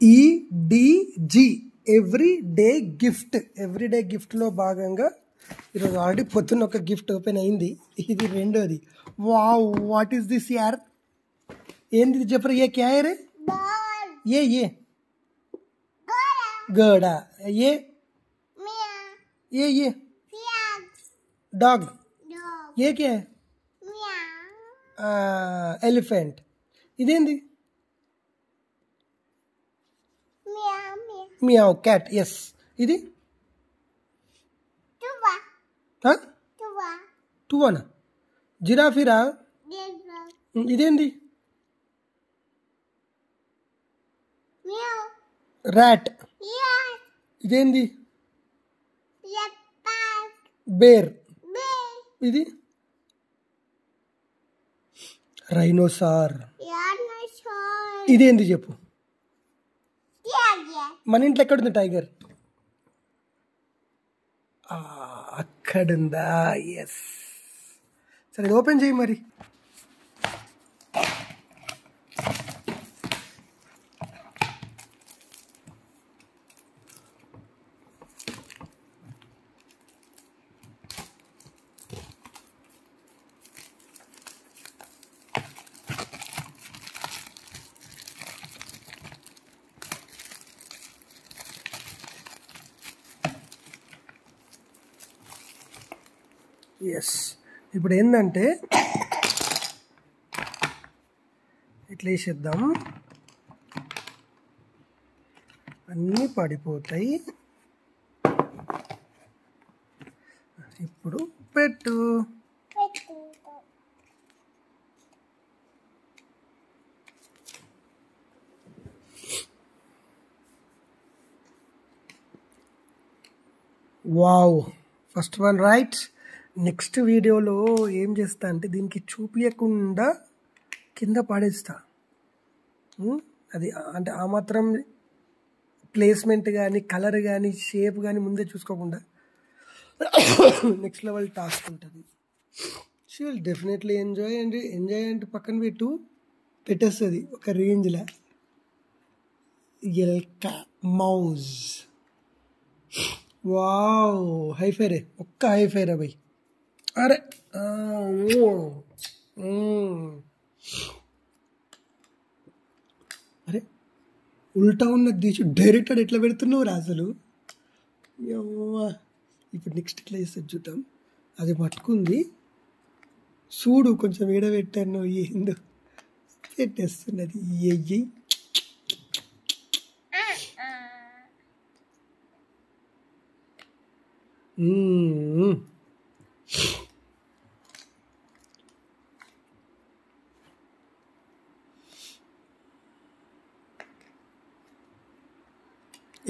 EDG everyday గిఫ్ట్లో భాగంగా ఈరోజు already పొద్దున్న ఒక గిఫ్ట్ ఓపెన్ అయింది. ఇది రెండోది. వావ్, వాట్ ఈస్ దిస్ యార్? ఏంది చెప్పరు? ఏ క్యా రే? ఏ గోడా, ఏ డాగ్, ఏ క్యా ఎలిఫెంట్. ఇదేంది? Meow cat. ఎస్. ఇది టువానా? జిరాఫీరా? ఇదేంది? ర్యాట్. ఇదేంది? బేర్. ఇది రైనోసార్. ఇదేంది చెప్పు? మన ఇంట్లో ఎక్కడుంది టైగర్? అక్కడుందా? ఎస్. సరే, ఓపెన్ చేయి మరి. ఎస్. ఇప్పుడు ఏంటంటే ఇట్లా వేసేద్దాం, అన్నీ పడిపోతాయి. ఇప్పుడు పెట్టు. Wow, first one right. Next వీడియోలో ఏం చేస్తా అంటే దీనికి చూపించకుండా కింద పడేస్తా. అది అంటే ఆ మాత్రం ప్లేస్మెంట్ కానీ కలర్ కానీ షేప్ కానీ ముందే చూసుకోకుండా నెక్స్ట్ లెవెల్ టాస్క్ ఉంటుంది. షీ విల్ డెఫినెట్లీ ఎంజాయ్ అంటే పక్కన పెట్టేస్తుంది ఒక రేంజ్లో. ఎల్కా మౌజ్. వావ్, హైఫైరే, ఒక్క హైఫైరా భయ్. అరే అరే, ఉల్టా ఉన్నది తీసి డైరెక్ట్ ఎట్లా పెడుతున్నావు రా అసలు? ఇప్పుడు నెక్స్ట్ ఇట్లా చేస్తే చూద్దాం. అది పట్టుకుంది చూడు, కొంచెం ఈడబెట్టాను, ఏందో పెట్టేస్తున్నది. ఎయ్యి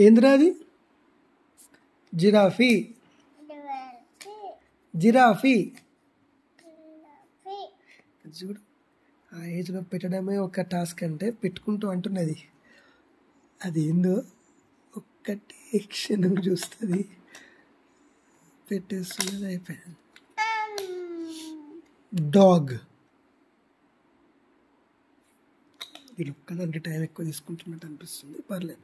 ఏంద్రా అది? జిరాఫీ. చూడు, ఆ ఏజ్లో పెట్టడమే ఒక టాస్క్ అంటే పెట్టుకుంటూ అంటున్నది. అది ఏందో ఒక్కటి క్షణం చూస్తుంది, పెట్టేస్తున్నది, అయిపోయింది. డాగ్. వీళ్ళు ఒక్కదానికి టైం ఎక్కువ తీసుకుంటున్నట్టు అనిపిస్తుంది. పర్లేదు,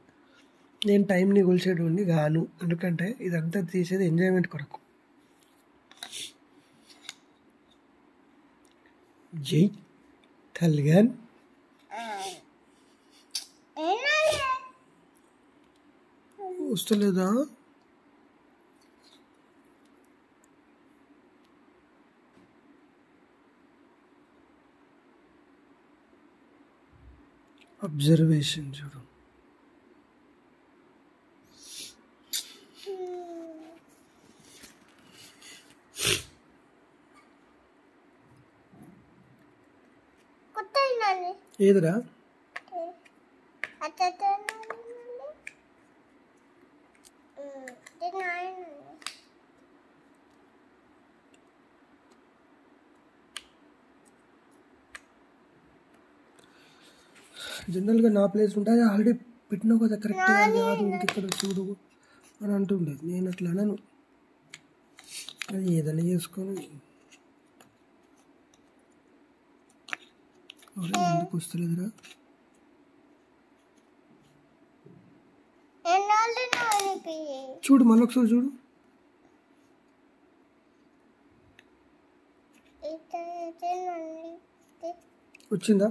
నేను టైంని కొలిచేటోడిని గాను, ఎందుకంటే ఇదంతా తీసేది ఎంజాయ్మెంట్ కొరకు. జై కళ్యాణ్. వస్తలేదా? అబ్జర్వేషన్ చూడు. ఏదిరా? జనరల్గా నా ప్లేస్ ఉంటుంది, ఆల్రెడీ పెట్టినావు కదా, కరెక్ట్గా కాదు ఇంకెక్కడ చూడు అని అంటుండేది. నేను అట్లా అనను, అది ఏదైనా చేసుకొని. ఎందుకు వస్తలేదురా? చూడు మళ్ళీ ఒకసారి చూడు. వచ్చిందా?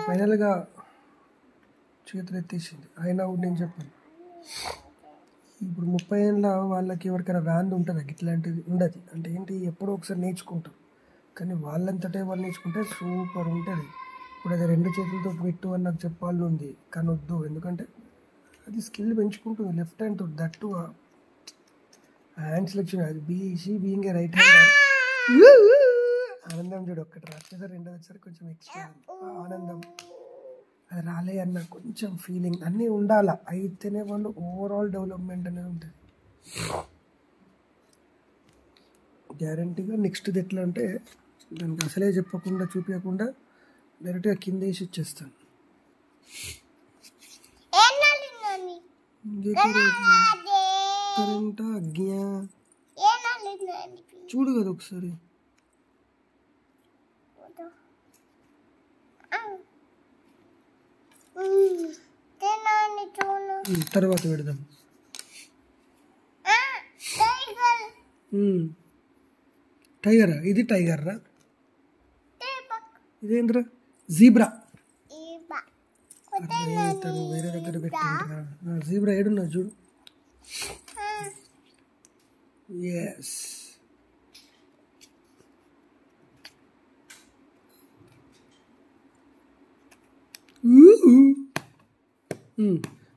ఫైనల్గా చేతులు ఎత్తేసింది. అయినా కూడా నేను చెప్పాను, ఇప్పుడు 30 ఏళ్ళ వాళ్ళకి ఎవరికైనా వ్యాన్ ఉంటుందా? ఇట్లాంటిది ఉండదు. అంటే ఏంటి, ఎప్పుడో ఒకసారి నేర్చుకుంటారు. కానీ వాళ్ళంతటే వాళ్ళు నేర్చుకుంటే సూపర్ ఉంటుంది. ఇప్పుడు అది 2 చేతులతో పెట్టు అని నాకు చెప్పాలని ఉంది, కానీ వద్దు. ఎందుకంటే అది స్కిల్ పెంచుకుంటుంది. లెఫ్ట్ హ్యాండ్తో దట్టు హ్యాండ్ సెలెక్షన్. అది బీయింగ్ ఏ రైట్ హ్యాండ్. ఆనందం చూడు, ఒక్కటి రాత్రి 2 వచ్చారు కొంచెం ఎక్స్ట్రా ఆనందం. అది రాలే అన్న కొంచెం ఫీలింగ్ అన్నీ ఉండాలి. అయితేనే వాళ్ళు ఓవరాల్ డెవలప్మెంట్ అనేది ఉంటుంది గ్యారంటీగా. నెక్స్ట్ది ఎట్లా అంటే దానికి అసలే చెప్పకుండా చూపించకుండా డైరెక్ట్గా కింద వేసి ఇచ్చేస్తాను. కరెంట్ అజ్ఞా చూడు కదా ఒకసారి. తర్వాత పెడదాం. టైగరా? ఇది టైగర్ రా? ఇదేంద్రా? జీబ్రా. తను వేరే దగ్గర పెట్టిండ్రా. జీబ్రా ఏడున్నా చూడు. ఎస్,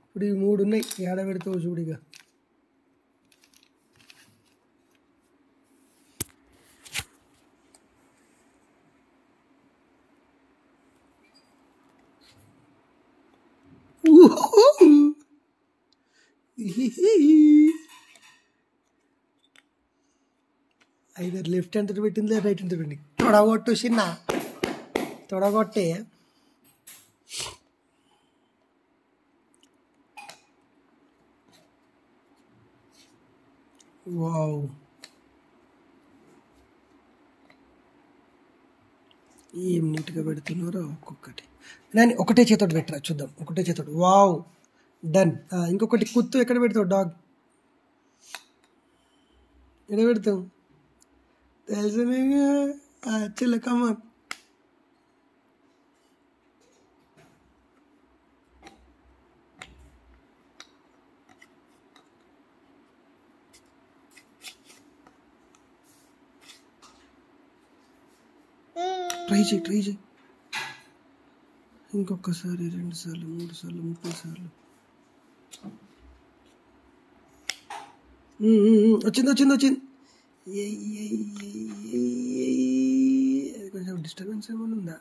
ఇప్పుడు ఈ 3 ఉన్నాయి. ఏడ పెడతావు చూడిగా. ఐదర్ లెఫ్ట్ హ్యాండ్ తోటి పెట్టింది, రైట్ హ్యాండ్ తోటి పెట్టింది. తొడగొట్టు చిన్న, తొడగొట్టే. వావ్, ఏం నీట్గా పెడుతున్నారో ఒక్కొక్కటి. నేను ఒకటే చేతోటి పెట్టరా చూద్దాం. ఒకటే చేతోటి. Wow, done. ఇంకొకటి కుత్తు ఎక్కడ పెడతావు? డాగ్ ఎక్కడ పెడతావు? తెలుసు చిల్లకమ్మ. ట్రై చేయి. ఇంకొకసారి, 2 సార్లు, 3 సార్లు, 30 సార్లు. వచ్చింది. కొంచెం డిస్టర్బెన్స్ ఏమైనా ఉందా?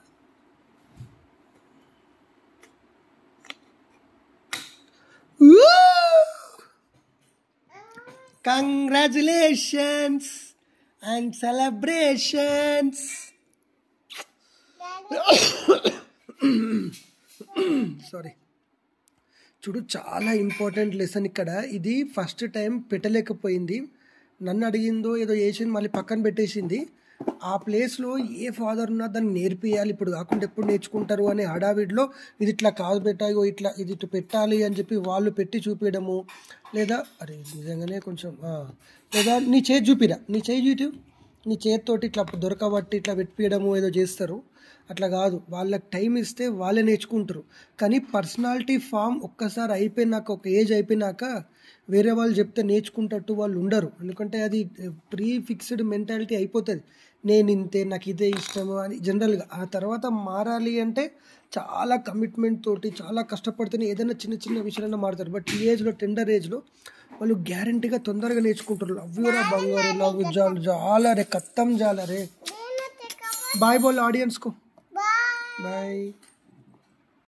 Congratulations and celebrations. సారీ. చూడు, చాలా ఇంపార్టెంట్ లెసన్ ఇక్కడ. ఇది ఫస్ట్ టైం పెట్టలేకపోయింది. నన్ను అడిగిందో ఏదో చేసింది, మళ్ళీ పక్కన పెట్టేసింది. ఆ ప్లేస్లో ఏ ఫాదర్ ఉన్నా దాన్ని నేర్పియాలి. ఇప్పుడు కాకుండా ఎప్పుడు నేర్చుకుంటారు అనే హడావిడిలో ఇది ఇట్లా కాదు పెట్టాయో, ఇది ఇటు పెట్టాలి అని చెప్పి వాళ్ళు పెట్టి చూపించడము. లేదా అరే నిజంగానే కొంచెం లేదా నీ చేతి చూపిరా, నీ చేతితోటి ఇట్లా దొరకబట్టి ఇట్లా పెట్టియడము ఏదో చేస్తారు. అట్లా కాదు, వాళ్ళకి టైం ఇస్తే వాళ్ళే నేర్చుకుంటారు. కానీ పర్సనాలిటీ ఫామ్ ఒక్కసారి అయిపోయినాక, ఒక ఏజ్ అయిపోయినాక వేరే వాళ్ళు చెప్తే నేర్చుకుంటట్టు వాళ్ళు ఉండరు. ఎందుకంటే అది ప్రీ ఫిక్స్డ్ మెంటాలిటీ అయిపోతుంది. నేను ఇంతే, నాకు ఇదే ఇష్టము అని జనరల్గా. ఆ తర్వాత మారాలి అంటే చాలా కమిట్మెంట్ తోటి చాలా కష్టపడితేనే ఏదైనా చిన్న విషయాలన్నా మారుతారు. బట్ ఈ ఏజ్లో, టెండర్ ఏజ్లో వాళ్ళు గ్యారంటీగా తొందరగా నేర్చుకుంటారు. లవ్ యూరా బంగారు, లవ్ చాలా రే, కత్తం చాలా రే. బాయ్ బోల్ ఆడియన్స్ को. बाय.